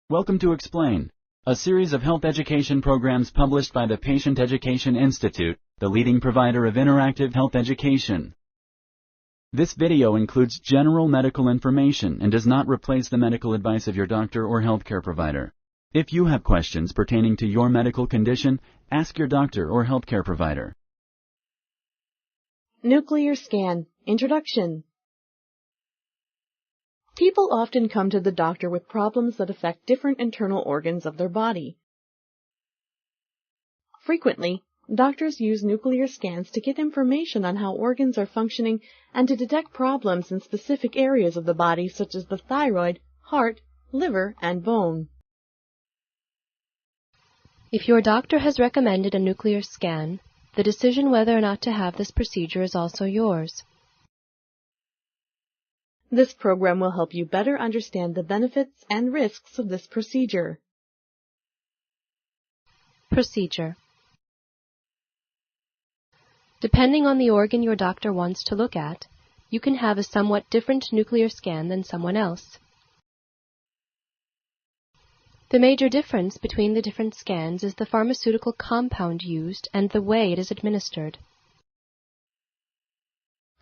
Welcome to Explain, a series of health education programs published by the Patient Education Institute, the leading provider of interactive health education. This video includes general medical information and does not replace the medical advice of your doctor or healthcare provider. If you have questions pertaining to your medical condition, ask your doctor or healthcare provider. Nuclear scan. Introduction. People often come to the doctor with problems that affect different internal organs of their body. Frequently, doctors use nuclear scans to get information on how organs are functioning and to detect problems in specific areas of the body such as the thyroid, heart, liver, and bone. If your doctor has recommended a nuclear scan, the decision whether or not to have this procedure is also yours. This program will help you better understand the benefits and risks of this procedure. Procedure. Depending on the organ your doctor wants to look at, you can have a somewhat different nuclear scan than someone else. The major difference between the different scans is the pharmaceutical compound used and the way it is administered.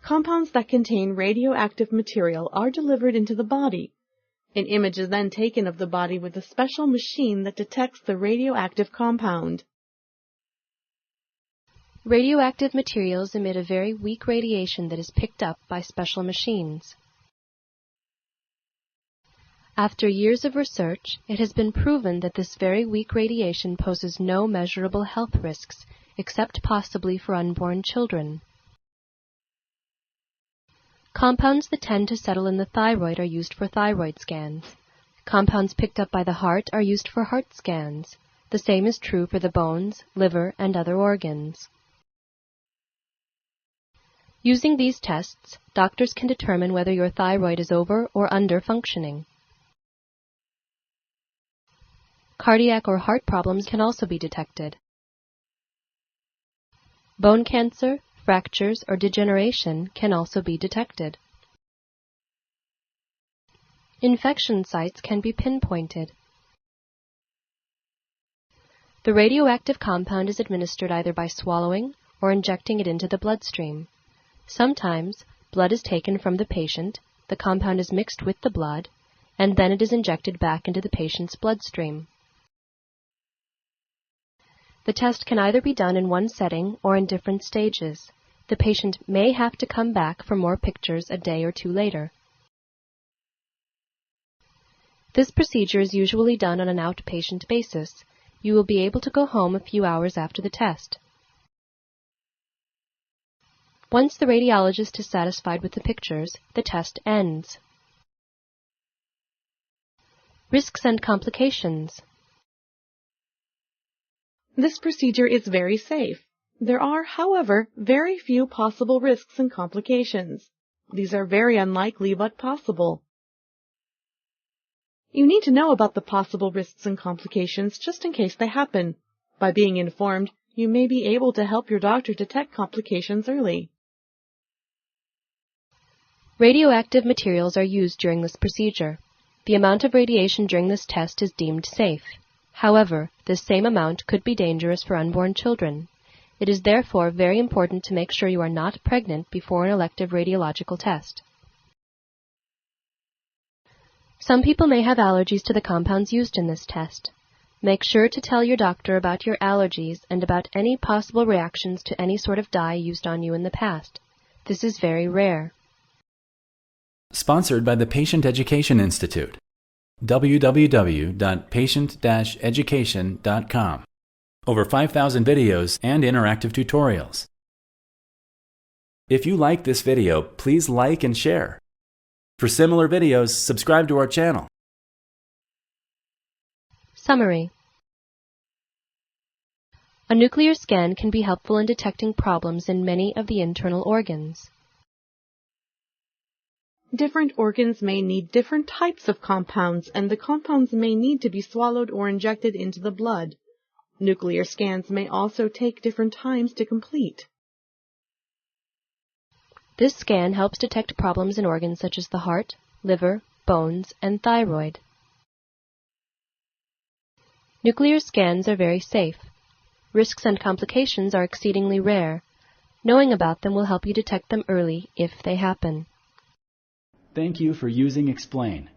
Compounds that contain radioactive material are delivered into the body. An image is then taken of the body with a special machine that detects the radioactive compound. Radioactive materials emit a very weak radiation that is picked up by special machines. After years of research, it has been proven that this very weak radiation poses no measurable health risks, except possibly for unborn children. Compounds that tend to settle in the thyroid are used for thyroid scans. Compounds picked up by the heart are used for heart scans. The same is true for the bones, liver, and other organs. Using these tests, doctors can determine whether your thyroid is over or under functioning. Cardiac or heart problems can also be detected. Bone cancer, fractures, or degeneration can also be detected. Infection sites can be pinpointed. The radioactive compound is administered either by swallowing or injecting it into the bloodstream. Sometimes, blood is taken from the patient, the compound is mixed with the blood, and then it is injected back into the patient's bloodstream. The test can either be done in one setting or in different stages. The patient may have to come back for more pictures a day or two later. This procedure is usually done on an outpatient basis. You will be able to go home a few hours after the test. Once the radiologist is satisfied with the pictures, the test ends. Risks and complications. This procedure is very safe. There are, however, very few possible risks and complications. These are very unlikely but possible. You need to know about the possible risks and complications just in case they happen. By being informed, you may be able to help your doctor detect complications early. Radioactive materials are used during this procedure. The amount of radiation during this test is deemed safe. However, this same amount could be dangerous for unborn children. It is therefore very important to make sure you are not pregnant before an elective radiological test. Some people may have allergies to the compounds used in this test. Make sure to tell your doctor about your allergies and about any possible reactions to any sort of dye used on you in the past. This is very rare. Sponsored by the Patient Education Institute. www.patient-education.com. Over 5,000 videos and interactive tutorials. If you like this video, please like and share. For similar videos, subscribe to our channel. Summary. A nuclear scan can be helpful in detecting problems in many of the internal organs. Different organs may need different types of compounds, and the compounds may need to be swallowed or injected into the blood. Nuclear scans may also take different times to complete. This scan helps detect problems in organs such as the heart, liver, bones, and thyroid. Nuclear scans are very safe. Risks and complications are exceedingly rare. Knowing about them will help you detect them early if they happen. Thank you for using Explain.